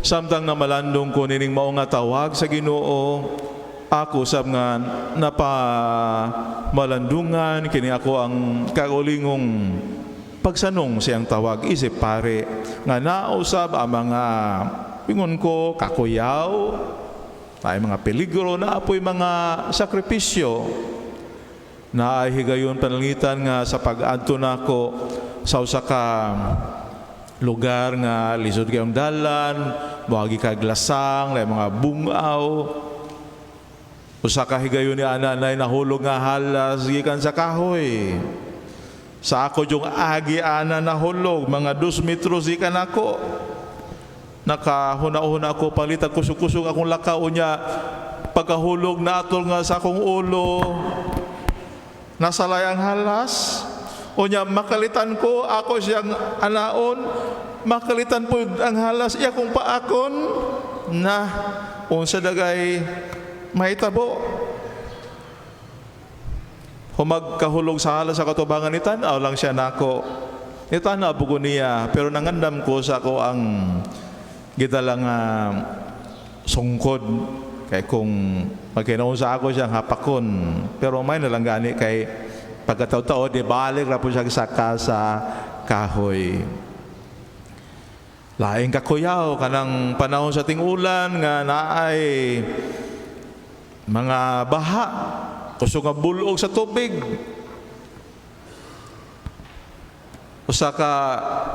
samtang na malandong ko nining mao nga tawag sa Ginoo, ako sab nga malandungan kini ako ang kaulingong pagsanong siyang tawag. Isip pare nga nausab ang mga pingon ko kakuyaw, ay mga peligro, na apoy mga sakripisyo, na ay higayon panangitan nga sa pag-adto nako sa usa ka lugar nga lisod kayong dalan, buhagi ka glasang, lay mga bungaw, usa ka higayon ni ananay nahulog nga halas gikan sa kahoy. Sa ako yung agi ana nahulog, mga 2 metros gikan ako. Nakahuna-huna ako, palitan kusog-kusog akong lakaw niya, pagkahulog na atol nga sa akong ulo, nasalay ang halas. O niya, makalitan ko, ako siyang anaon, makalitan po ang halas, iya kong paakon, na, unsa dagay, mahitabo. Humagkahulog sa halas sa katubangan ni tanaw lang siya nako. Itanaw po ko niya, pero nangandam ko sa ako ang gitalang sungkod, kay kung magkinaon sa ako siyang hapakon, pero may nalang gani kay pagkataw-taw, di balik na po siya sa kahoy. Laing kakuyaw, kanang panahon sa ting-ulan, nga naay mga baha, kusog nga bulog sa tubig. Usa ka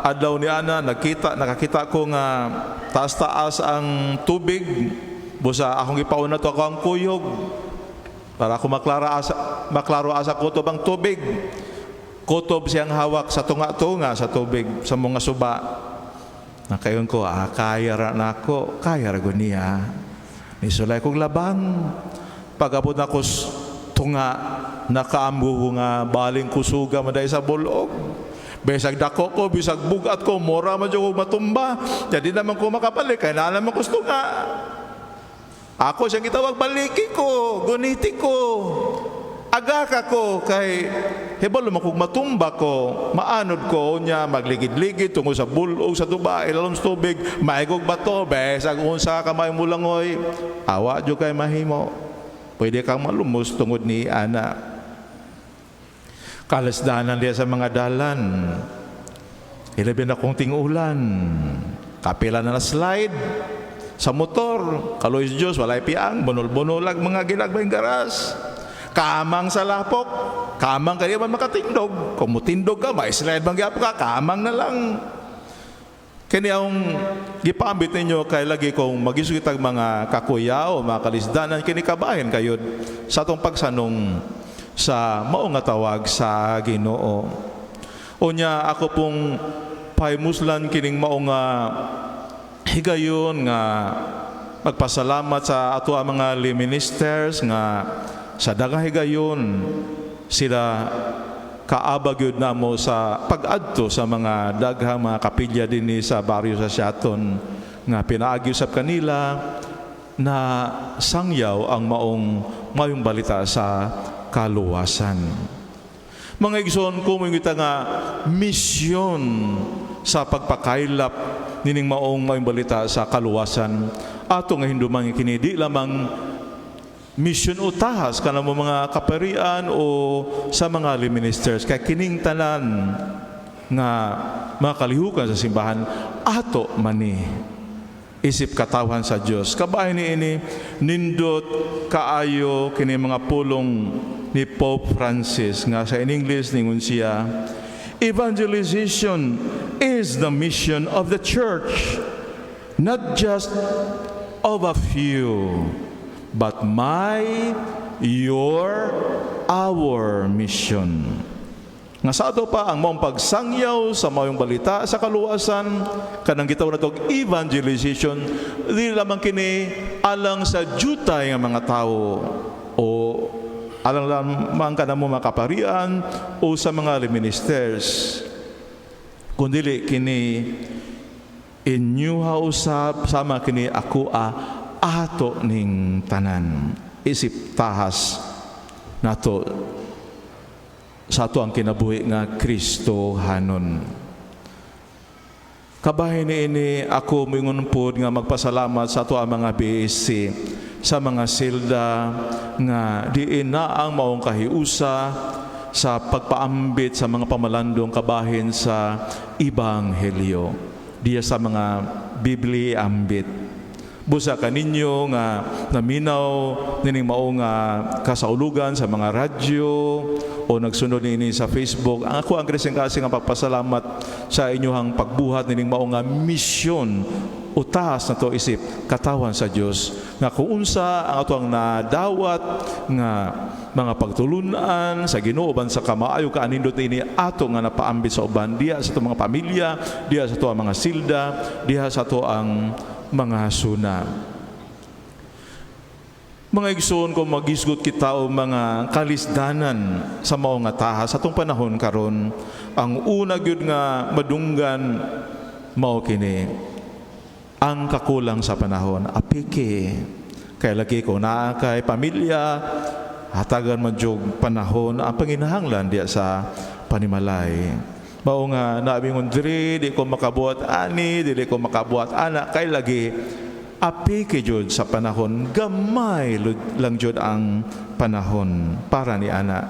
adlaw ni ana, nakakita ko nga taas-taas ang tubig, busa akong ipauna to ako ang kuyog, para ako maklaro asa kutob ang tubig. Kutob siyang hawak sa tunga-tunga sa tubig, sa mga suba. Nakayon ko, kaya ra nako, kaya ra niya. Nisulay kong labang. Pag-abot na ko tunga, nakaambuho nga baling kusuga maday sa bulog. Bisag dako ko, bisag bugat ko, mora man ko matumba. Jadi naman ko makapalik, kaya na naman ko tunga. Ako siyang gitawag, baliki ko, guniti ko, agaka ko, kay hebalo makong matumba ko, maanod ko niya, magligid-ligid tungo sa bulog, sa tuba, ilalong sa tubig, maigog bato, besag unsa kamay mo langoy, awa dyo kay mahimo, pwede kang malumos tungod ni ana. Kalasdanan diya sa mga dalan, ilabin akong ting-ulan, kapila na slide, sa motor, kaloy Diyos, walay piang, bunol-bunolag mga ginagbayang garas. Kamang sa lapok, kamang kaya man makatindog. Kung mutindog ka, slide bang gyapon ka, kamang na lang. Kaya ang gipambit ninyo, kay lagi kong magisugitag mga kakuyaw, mga kalisdanan, kinikabahin kayo sa itong pagsanong sa maong nga tawag sa Ginoo. Unya, ako pong paimuslan kining maong higayon nga magpasalamat sa ato ang mga ministers nga sa daghang higayon sila kaabag yun na mo sa pag-adto sa mga daghang mga kapilya din sa baryo sa Siaton, nga pinaagi usab kanila na sangyaw ang mayong balita sa kaluwasan. Mga igsoon ko, mga nga misyon sa pagpakailap nining mayong balita sa kaluwasan. Ato nga hinduman kini di lamang mission utahas kanang mga kaparian o sa mga ministers, kay kining tanan nga mga kalihukan sa simbahan ato mani isip katawan sa Dios. Kabahin ni ini nindot kaayo kini mga pulong ni Pope Francis nga sa in English ningon siya, evangelization is the mission of the church, not just of a few, but our mission. Nga sa ato pa ang maong pagsangyaw sa mayong balita sa kaluwasan, kanang gitawag natog evangelization, di lamang kini alang sa jutay nga mga tao o alang lamang ka na mo makaparian o sa mga ministers, kundili kini inyuha usab sama kini ako ato ning tanan, isip tahas nato sa ato ang kinabuhi nga Kristo hanon. Kabahin ini ako mingon pod nga magpasalamat sa ato ang mga BSC, sa mga silda nga diin na ang maong kahiusa sa pagpaambit sa mga pamalandong kabahin sa Ebanghelyo. Diya sa mga Bibli ambit. Busa kaninyo nga naminaw nining mao nga kasaulugan sa mga radyo o nagsunod nini sa Facebook. Ang ako ang kasing nga pagpasalamat sa inyong pagbuhat nining mao nga misyon utas na to isip katawan sa Dios nga kung unsa ang ato ang nadawat nga mga pagtulunan sa Ginoo ban sa kamaayo kaanindot ini ato nga napaambit sa uban diha sa ato mga pamilya, diha sa ato ang mga silda, diha sa ato ang mga suna. Mga igsoon ko magisgot kita o mga kalisdanan sa mao nga taha sa atong panahon karon, ang una gyud nga madunggan mao kini ang kakulang sa panahon. Apike kay lagi ko naa kay pamilya hatagan man jog panahon ang panginahanglan diya sa panimalay. Mao nga naabingon diri di ko makabuhat ani, dili ko makabuhat anak kay lagi apike jud sa panahon, gamay lang jud ang panahon para ni ana.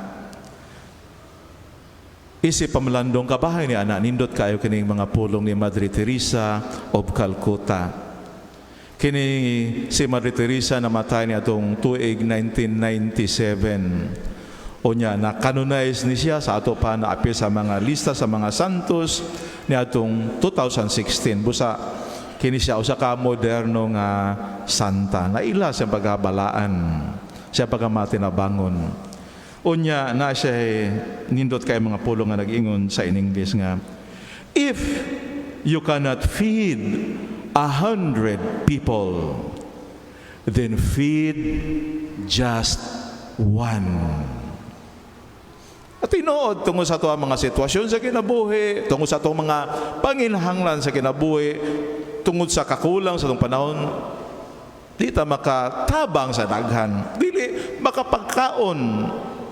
Isip pamalandong kabahay ni ana nindot kayo kining mga pulong ni Madre Teresa of Calcutta. Kini si Madre Teresa namatay ni atong tuig 1997. Onya na canonize ni siya sa ato pa na apil sa mga lista sa mga santos ni atong 2016. Busa kini siya usa ka moderno nga santa na ila sa paghabalaan, siya pagamati na bangon. Unya na siya nindot kay mga pulong nga nag-ingon sa in English nga, if you cannot feed 100 people, then feed just one. At tinuod tungod sa ito mga sitwasyon sa kinabuhi, tungod sa itong mga panginahanglan sa kinabuhi, tungod sa kakulang sa itong panahon, di ta makatabang sa daghan, dili makapagkaon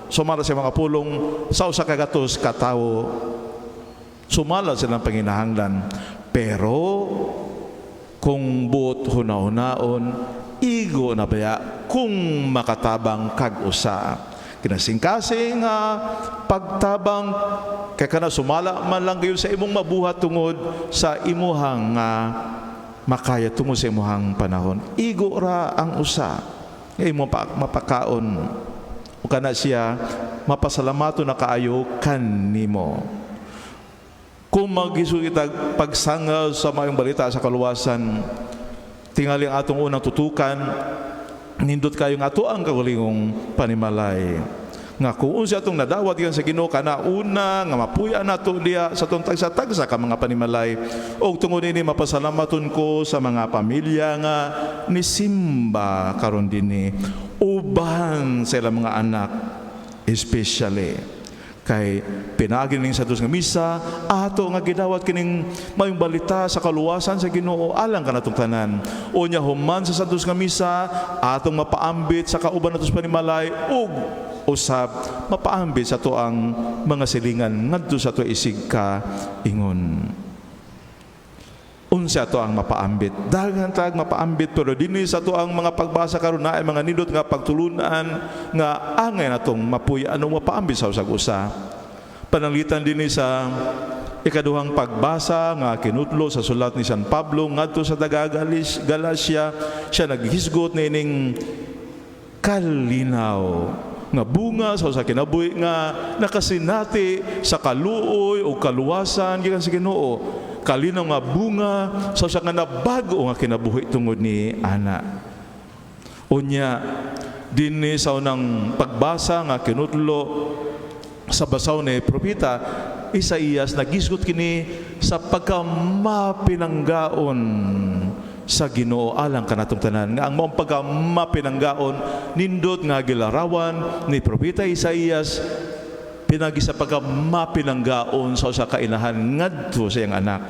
sumala sa mga pulong sa usa ka gatos ka tawo, sumala silang panginahanglan. Pero kung buot hunahunaon, igo na baya kung makatabang kag-usa. Kinasingkasing pagtabang kay kana sumala man lang gayon sa imong mabuhat tungod sa imuhang makaya tungod sa imuhang panahon. Igo ra ang usa nga imo mapakaon o kana siya mapasalamato na kaayo kanimo. Kung mag-isu kita pagsangal sa mayong balita sa kaluwasan, tingali ang atong unang tutukan, nindot kayo nga ato ang kagulingong panimalay. Nga kung unsa atong nadawat yan sa Ginoo kana una nga mapuya nato diya sa atong tagsa-tagsa ka mga panimalay. Og tungod ini mapasalamaton ko sa mga pamilya nga ni Simba karon dinhi, uban sa ilang mga anak especially kay pinagi ning sa dos nga misa ato nga gidawat kining mayong balita sa kaluwasan sa Ginoo alang kanatong tanan. Unya human sa dos nga misa atong mapaambit sa kauban natos panimalay ug usab mapaambit sa to ang mga silingan ngadto sa to isig ka ingon. Unsa to ang mapaambit? Daghan tag mapaambit pero dinhi sa to ang mga pagbasa karon na mga nindot nga pagtulunan nga angay natong mapuy anong mapaambit sa usag usa. Pananglitan dinhi sa ikaduhang pagbasa nga kinutlo sa sulat ni San Pablo ngadto sa daga Galacia, siya naghisgot nining kalinaw nga bunga sa usa kinabuhi nga nakasinati sa kaluoy o kaluwasan gikan sa Ginoo. Kalinaw nga bunga sa usa nga nabago nga kinabuhi tungod ni ana. Unya dinhi sa unang pagbasa nga kinutlo sa basaw ni propeta Isaías, nagisgot kini sa pagkamapinanggaon sa Ginoo alang kanatong tanan nga ang maong pagkamapinanggaon nindot nga gilarawan ni propeta Isaías pinagi sa pagkamapinanggaon sa usa ka inahan ngadto sa iyang anak.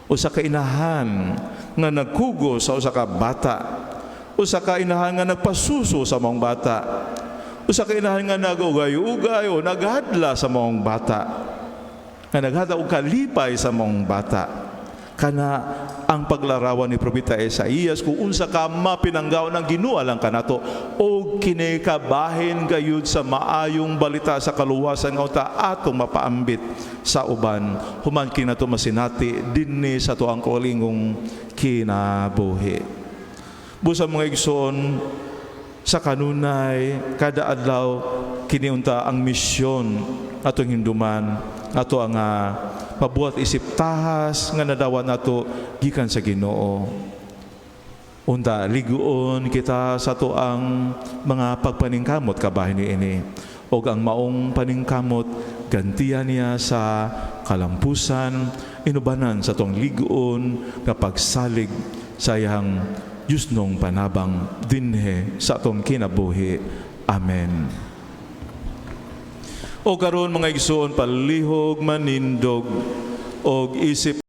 Usa ka inahan nga nagkugo sa usa ka bata. Usa ka inahan nga nagpasuso sa maong bata. Usa ka inahan nga nagugay-ugay o naghadla sa maong bata. Nga naghadla og kalipay sa maong bata. kana ang paglarawan ni Propeta Isaías kung unsa ka mapinanggaw ng Ginoo lang kanato o kinikabahin gayud sa maayong balita sa kaluwasan nga uta atong mapaambit sa uban human kinato masinati dinhi sa tuang kaulingong kinabuhi. Busa mga igsoon, sa kanunay kada adlaw kiniunta ang misyon atong hinduman ato ang pabuhat isip tahas nga nadawat nato gikan sa Ginoo. Unta liguon kita sa tuang mga pagpaningkamot kabahin niini og ang maong paningkamot gantihan niya sa kalampusan inubanan sa tong liguon nga pagsalig sa iyang yusnong panabang dinhe sa atong kinabuhi. Amen. O karon mga igsoon palihog manindog og isip